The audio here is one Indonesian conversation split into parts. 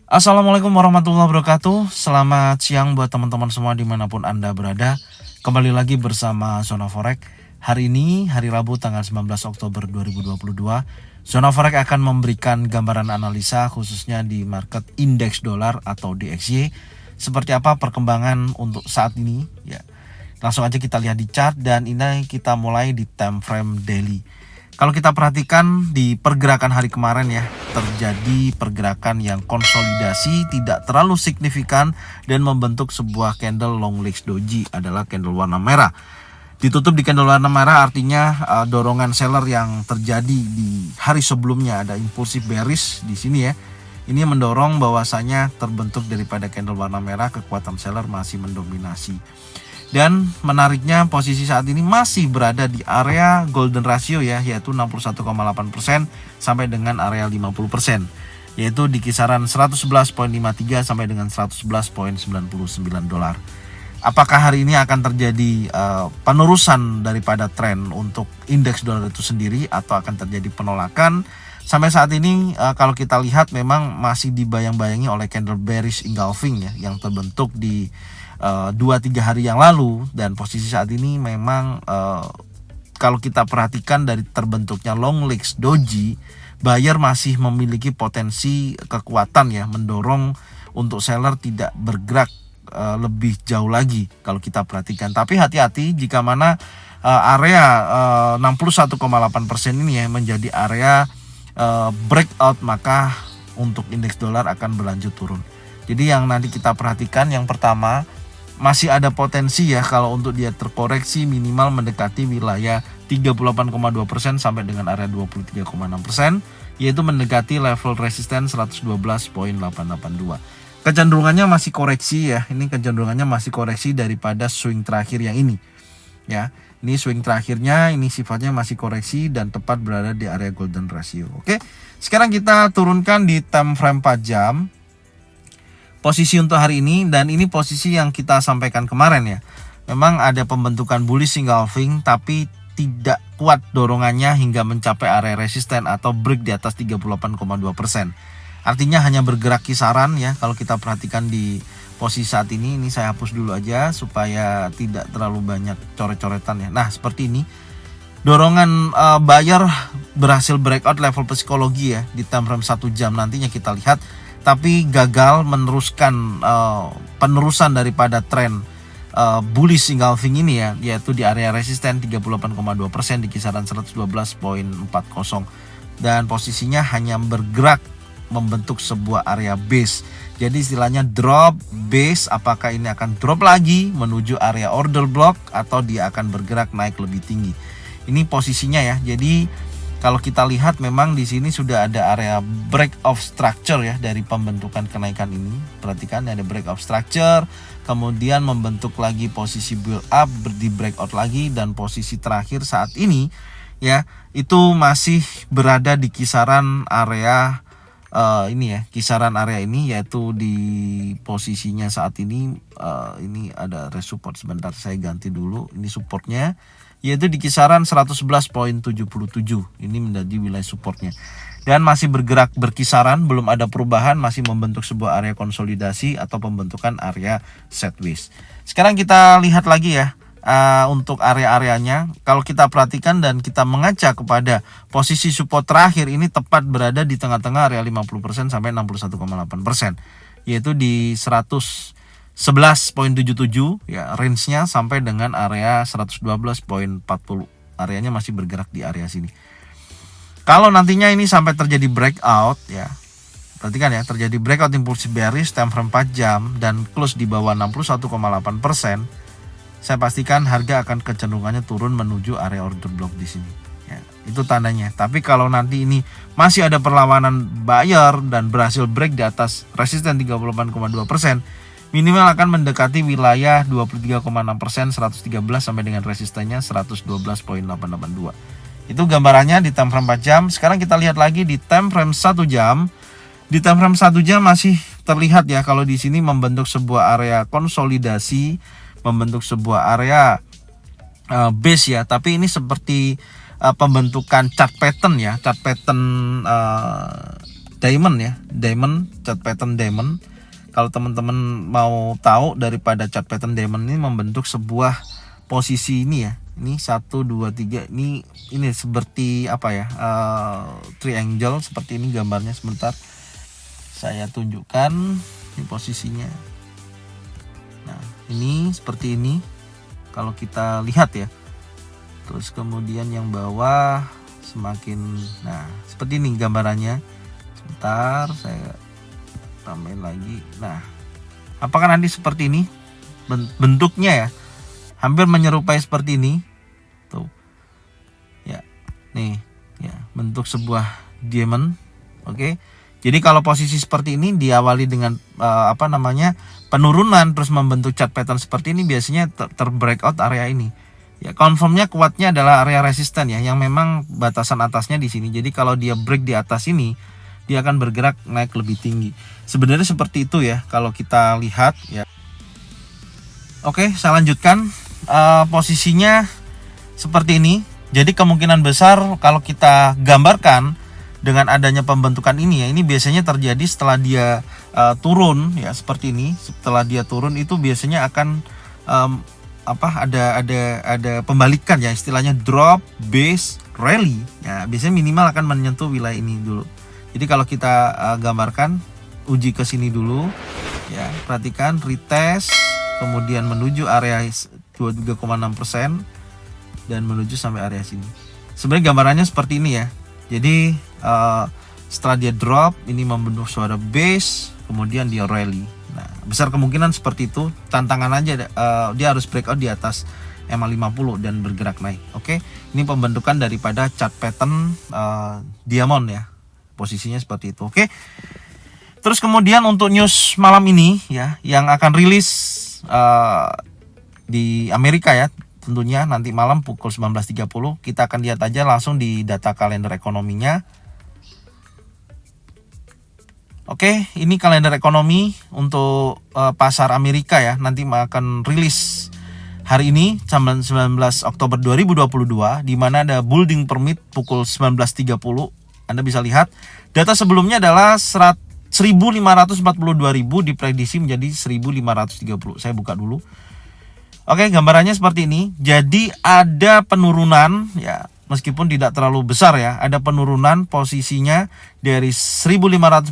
Assalamualaikum warahmatullahi wabarakatuh. Selamat siang buat teman-teman semua dimanapun Anda berada. Kembali lagi bersama Zona Forex. Hari ini hari Rabu tanggal 19 Oktober 2022. Zona Forex akan memberikan gambaran analisa khususnya di market indeks dolar atau DXY. Seperti apa perkembangan untuk saat ini ya. Langsung aja kita lihat di chart dan ini kita mulai di time frame daily. Kalau kita perhatikan di pergerakan hari kemarin ya, terjadi pergerakan yang konsolidasi tidak terlalu signifikan dan membentuk sebuah candle long legs doji adalah candle warna merah. Ditutup di candle warna merah artinya dorongan seller yang terjadi di hari sebelumnya ada impulsif bearish di sini ya. Ini mendorong bahwasanya terbentuk daripada candle warna merah kekuatan seller masih mendominasi. Dan menariknya posisi saat ini masih berada di area golden ratio ya, yaitu 61,8% sampai dengan area 50%, yaitu di kisaran 111.53 sampai dengan 111.99 dolar. Apakah hari ini akan terjadi penerusan daripada tren untuk indeks dolar itu sendiri atau akan terjadi penolakan? Sampai saat ini kalau kita lihat memang masih dibayang-bayangi oleh candle bearish engulfing ya, yang terbentuk di 2-3 hari yang lalu, dan posisi saat ini memang kalau kita perhatikan dari terbentuknya long legs doji, buyer masih memiliki potensi kekuatan ya, mendorong untuk seller tidak bergerak lebih jauh lagi kalau kita perhatikan. Tapi hati-hati jika mana area 61,8% ini ya menjadi area breakout, maka untuk indeks dolar akan berlanjut turun. Jadi yang nanti kita perhatikan yang pertama, masih ada potensi ya kalau untuk dia terkoreksi minimal mendekati wilayah 38,2% sampai dengan area 23,6%, yaitu mendekati level resisten 112.882. Kecenderungannya masih koreksi ya, ini kecenderungannya masih koreksi daripada swing terakhir yang ini ya. Ini swing terakhirnya, ini sifatnya masih koreksi dan tepat berada di area golden ratio. Oke, sekarang kita turunkan di time frame 4 jam. Posisi untuk hari ini, dan ini posisi yang kita sampaikan kemarin ya. Memang ada pembentukan bullish engulfing tapi tidak kuat dorongannya hingga mencapai area resisten atau break di atas 38,2%. Artinya hanya bergerak kisaran ya. Kalau kita perhatikan di posisi saat ini saya hapus dulu aja supaya tidak terlalu banyak coret-coretan ya. Nah, seperti ini. Dorongan buyer berhasil breakout level psikologi ya di time frame 1 jam, nantinya kita lihat, tapi gagal meneruskan penerusan daripada tren bullish engulfing ini ya, yaitu di area resisten 38,2% di kisaran 112.40, dan posisinya hanya bergerak membentuk sebuah area base. Jadi istilahnya drop base, apakah ini akan drop lagi menuju area order block atau dia akan bergerak naik lebih tinggi. Ini posisinya ya. Jadi kalau kita lihat memang di sini sudah ada area break of structure ya dari pembentukan kenaikan ini. Perhatikan ada break of structure, kemudian membentuk lagi posisi build up, di breakout lagi, dan posisi terakhir saat ini ya itu masih berada di kisaran area ini ya, kisaran area ini, yaitu di posisinya saat ini ada resupport. Sebentar saya ganti dulu, ini supportnya yaitu di kisaran 111.77. Ini menjadi wilayah supportnya dan masih bergerak berkisaran, belum ada perubahan, masih membentuk sebuah area konsolidasi atau pembentukan area sideways. Sekarang kita lihat lagi ya untuk area-areanya. Kalau kita perhatikan dan kita mengaca kepada posisi support terakhir, ini tepat berada di tengah-tengah area 50% sampai 61,8%, yaitu di 111.77 ya, range-nya sampai dengan area 112.40. Areanya masih bergerak di area sini. Kalau nantinya ini sampai terjadi breakout ya, perhatikan ya, terjadi breakout impulsif bearish time frame 4 jam dan close di bawah 61,8%, saya pastikan harga akan kecenderungannya turun menuju area order block di sini ya, itu tandanya. Tapi kalau nanti ini masih ada perlawanan buyer dan berhasil break di atas resisten 38,2%, minimal akan mendekati wilayah 23,6%, 113 sampai dengan resistennya 112.882. Itu gambarannya di time frame 4 jam. Sekarang kita lihat lagi di time frame 1 jam. Di time frame 1 jam masih terlihat ya, kalau di sini membentuk sebuah area konsolidasi, membentuk sebuah area base ya, tapi ini seperti pembentukan chart pattern ya, chart pattern diamond ya, chart pattern diamond. Kalau teman-teman mau tahu, daripada chart pattern diamond ini membentuk sebuah posisi ini ya. Ini 1 2 3 ini seperti apa ya? Triangle seperti ini gambarnya. Sebentar saya tunjukkan ini posisinya. Nah, ini seperti ini kalau kita lihat ya. Terus kemudian yang bawah semakin, nah seperti ini gambarannya. Sebentar saya tambahin lagi. Nah, apakah nanti seperti ini bentuknya ya, hampir menyerupai seperti ini tuh ya, nih ya, bentuk sebuah diamond. Oke. Jadi kalau posisi seperti ini diawali dengan penurunan terus membentuk chart pattern seperti ini, biasanya terbreakout area ini ya. Confirmnya kuatnya adalah area resisten ya, yang memang batasan atasnya di sini. Jadi kalau dia break di atas ini, dia akan bergerak naik lebih tinggi. Sebenarnya seperti itu ya kalau kita lihat ya. Oke, saya lanjutkan. Posisinya seperti ini. Jadi kemungkinan besar kalau kita gambarkan dengan adanya pembentukan ini ya, ini biasanya terjadi setelah dia turun ya, seperti ini. Setelah dia turun itu biasanya akan ada pembalikan ya, istilahnya drop, base, rally ya. Biasanya minimal akan menyentuh wilayah ini dulu. Jadi kalau kita gambarkan, uji ke sini dulu ya, perhatikan retest, kemudian menuju area 23,6% dan menuju sampai area sini. Sebenarnya gambarannya seperti ini ya. Jadi setelah dia drop, ini membentuk suara base, kemudian dia rally. Nah, besar kemungkinan seperti itu. Tantangan aja dia harus breakout di atas MA50 dan bergerak naik. Oke, ini pembentukan daripada chart pattern diamond ya. Posisinya seperti itu. Oke. Terus kemudian untuk news malam ini ya, yang akan rilis di Amerika ya, tentunya nanti malam pukul 19.30, kita akan lihat aja langsung di data kalender ekonominya. Oke, ini kalender ekonomi untuk pasar Amerika ya, nanti akan rilis hari ini 19 Oktober 2022, di mana ada building permit pukul 19.30. Anda bisa lihat data sebelumnya adalah 1.542.000, diprediksi menjadi 1.530. Saya buka dulu. Oke, gambarannya seperti ini. Jadi ada penurunan ya, meskipun tidak terlalu besar ya. Ada penurunan posisinya dari 1.542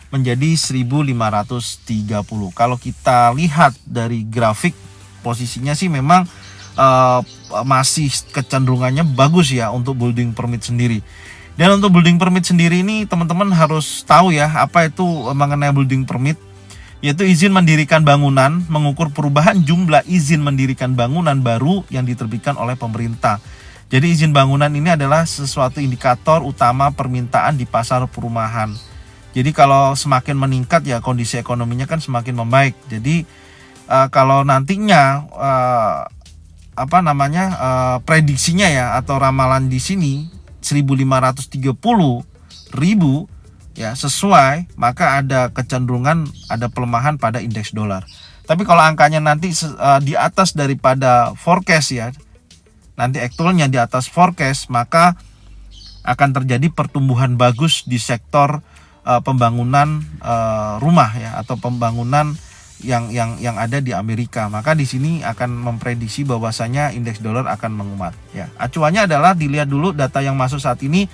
menjadi 1.530. Kalau kita lihat dari grafik, posisinya sih memang masih kecenderungannya bagus ya untuk building permit sendiri. Dan untuk building permit sendiri ini teman-teman harus tahu ya, apa itu mengenai building permit, yaitu izin mendirikan bangunan, mengukur perubahan jumlah izin mendirikan bangunan baru yang diterbitkan oleh pemerintah. Jadi izin bangunan ini adalah sesuatu indikator utama permintaan di pasar perumahan. Jadi kalau semakin meningkat ya, kondisi ekonominya kan semakin membaik. Jadi kalau nantinya prediksinya ya, atau ramalan di sini 1.530.000 ya sesuai, maka ada kecenderungan ada pelemahan pada indeks dolar. Tapi kalau angkanya nanti di atas daripada forecast ya, nanti aktualnya di atas forecast, maka akan terjadi pertumbuhan bagus di sektor pembangunan rumah ya, atau pembangunan yang ada di Amerika. Maka di sini akan memprediksi bahwasanya indeks dolar akan menguat ya. Acuannya adalah dilihat dulu data yang masuk saat ini.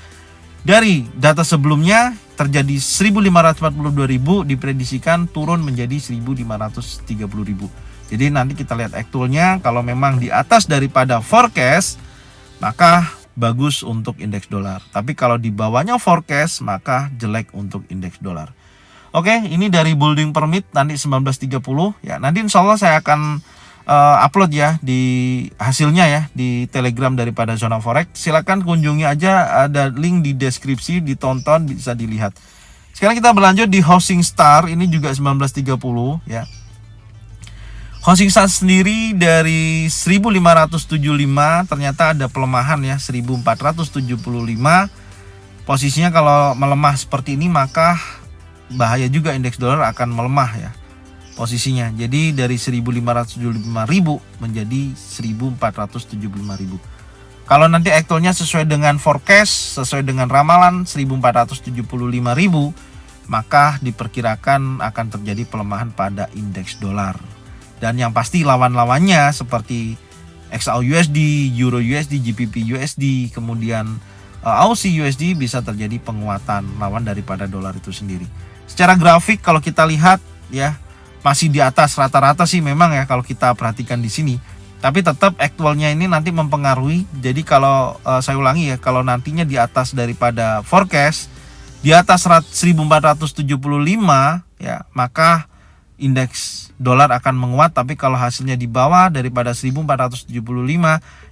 Dari data sebelumnya terjadi 1.542.000, diprediksikan turun menjadi 1.530.000. Jadi nanti kita lihat aktualnya, kalau memang di atas daripada forecast maka bagus untuk indeks dolar. Tapi kalau di bawahnya forecast maka jelek untuk indeks dolar. Oke, ini dari building permit nanti 19.30 ya. Nanti insya Allah saya akan upload ya di hasilnya ya di Telegram daripada Zona Forex. Silakan kunjungi aja, ada link di deskripsi, ditonton, bisa dilihat. Sekarang kita berlanjut di Housing Star, ini juga 19.30 ya. Housing Star sendiri dari 1.575 ternyata ada pelemahan ya, 1.475. Posisinya kalau melemah seperti ini maka bahaya juga indeks dolar akan melemah ya posisinya. Jadi dari 1.575.000 menjadi 1.475.000. Kalau nanti actualnya sesuai dengan forecast, sesuai dengan ramalan 1475.000, maka diperkirakan akan terjadi pelemahan pada indeks dolar. Dan yang pasti lawan-lawannya seperti XAUUSD, EURUSD, GBP USD, kemudian Aussie USD bisa terjadi penguatan lawan daripada dolar itu sendiri. Secara grafik kalau kita lihat ya masih di atas rata-rata sih memang ya kalau kita perhatikan di sini. Tapi tetap aktualnya ini nanti mempengaruhi. Jadi kalau saya ulangi ya, kalau nantinya di atas daripada forecast, di atas 1475 ya, maka indeks dolar akan menguat. Tapi kalau hasilnya di bawah daripada 1475,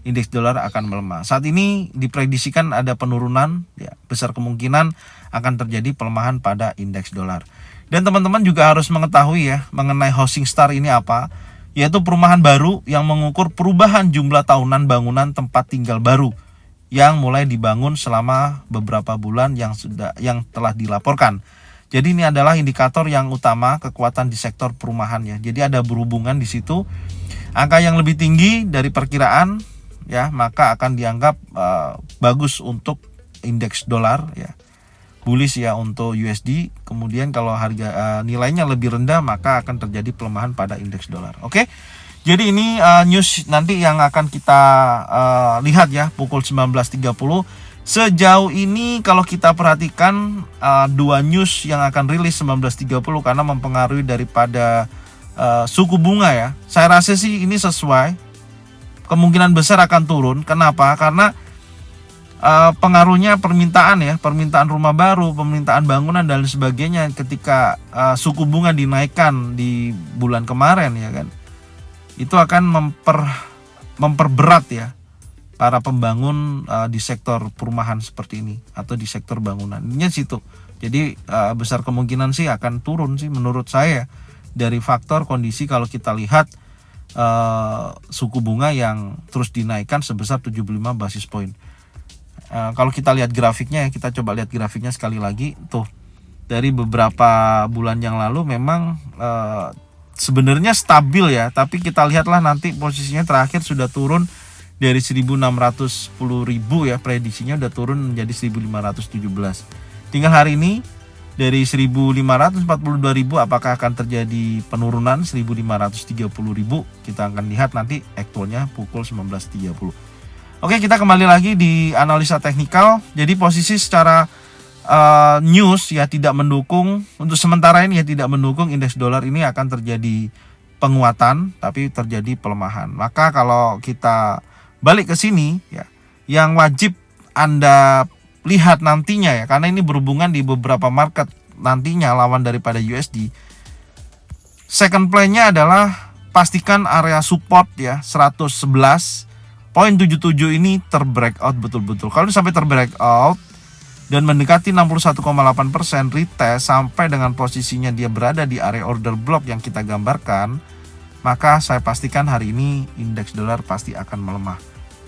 indeks dolar akan melemah. Saat ini diprediksikan ada penurunan ya, besar kemungkinan akan terjadi pelemahan pada indeks dolar. Dan teman-teman juga harus mengetahui ya mengenai housing star ini apa, yaitu perumahan baru yang mengukur perubahan jumlah tahunan bangunan tempat tinggal baru yang mulai dibangun selama beberapa bulan yang telah dilaporkan. Jadi ini adalah indikator yang utama kekuatan di sektor perumahan ya. Jadi ada berhubungan di situ. Angka yang lebih tinggi dari perkiraan ya, maka akan dianggap bagus untuk indeks dolar ya. Bullish ya untuk USD. Kemudian kalau harga nilainya lebih rendah, maka akan terjadi pelemahan pada indeks dolar. Oke. Jadi ini news nanti yang akan kita lihat ya pukul 19.30. Sejauh ini kalau kita perhatikan dua news yang akan rilis 19.30 karena mempengaruhi daripada suku bunga ya. Saya rasa sih ini sesuai. Kemungkinan besar akan turun. Kenapa? Karena pengaruhnya permintaan rumah baru, permintaan bangunan dan sebagainya ketika suku bunga dinaikkan di bulan kemarin ya kan, itu akan memperberat ya para pembangun di sektor perumahan seperti ini atau di sektor bangunan. Ini situ. Jadi besar kemungkinan sih akan turun sih menurut saya dari faktor kondisi kalau kita lihat suku bunga yang terus dinaikkan sebesar 75 basis point. Kalau kita lihat grafiknya, kita coba lihat grafiknya sekali lagi. Tuh, dari beberapa bulan yang lalu memang sebenarnya stabil ya. Tapi kita lihatlah nanti posisinya terakhir sudah turun dari 1.610.000 ya. Prediksinya udah turun menjadi 1.517. Tinggal hari ini dari 1.542.000 apakah akan terjadi penurunan 1.530.000. Kita akan lihat nanti aktualnya pukul 19.30. Oke, kita kembali lagi di analisa teknikal. Jadi posisi secara news ya tidak mendukung, untuk sementara ini ya tidak mendukung indeks dolar ini akan terjadi penguatan tapi terjadi pelemahan. Maka kalau kita balik ke sini ya, yang wajib Anda lihat nantinya ya, karena ini berhubungan di beberapa market nantinya lawan daripada USD. Second play-nya adalah pastikan area support ya 111.77 ini terbreakout betul-betul. Kalau sampai terbreakout dan mendekati 61,8% retest sampai dengan posisinya dia berada di area order block yang kita gambarkan, maka saya pastikan hari ini indeks dolar pasti akan melemah.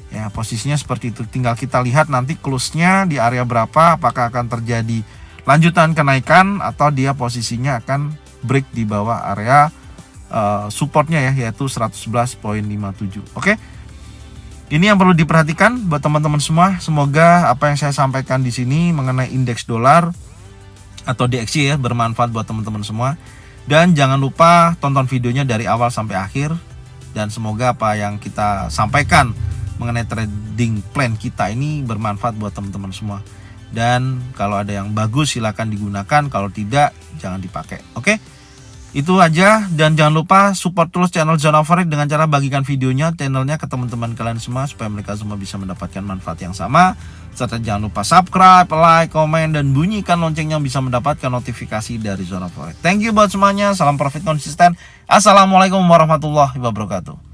Ya, posisinya seperti itu. Tinggal kita lihat nanti close-nya di area berapa, apakah akan terjadi lanjutan kenaikan atau dia posisinya akan break di bawah area supportnya ya, yaitu 111.57. Oke. Ini yang perlu diperhatikan buat teman-teman semua. Semoga apa yang saya sampaikan di sini mengenai indeks dolar atau DXY ya bermanfaat buat teman-teman semua. Dan jangan lupa tonton videonya dari awal sampai akhir. Dan semoga apa yang kita sampaikan mengenai trading plan kita ini bermanfaat buat teman-teman semua. Dan kalau ada yang bagus silakan digunakan, kalau tidak jangan dipakai. Oke? Itu aja, dan jangan lupa support terus channel Zona Forex dengan cara bagikan channelnya ke teman-teman kalian semua supaya mereka semua bisa mendapatkan manfaat yang sama. Serta jangan lupa subscribe, like, komen, dan bunyikan loncengnya bisa mendapatkan notifikasi dari Zona Forex. Thank you buat semuanya, salam profit konsisten. Assalamualaikum warahmatullahi wabarakatuh.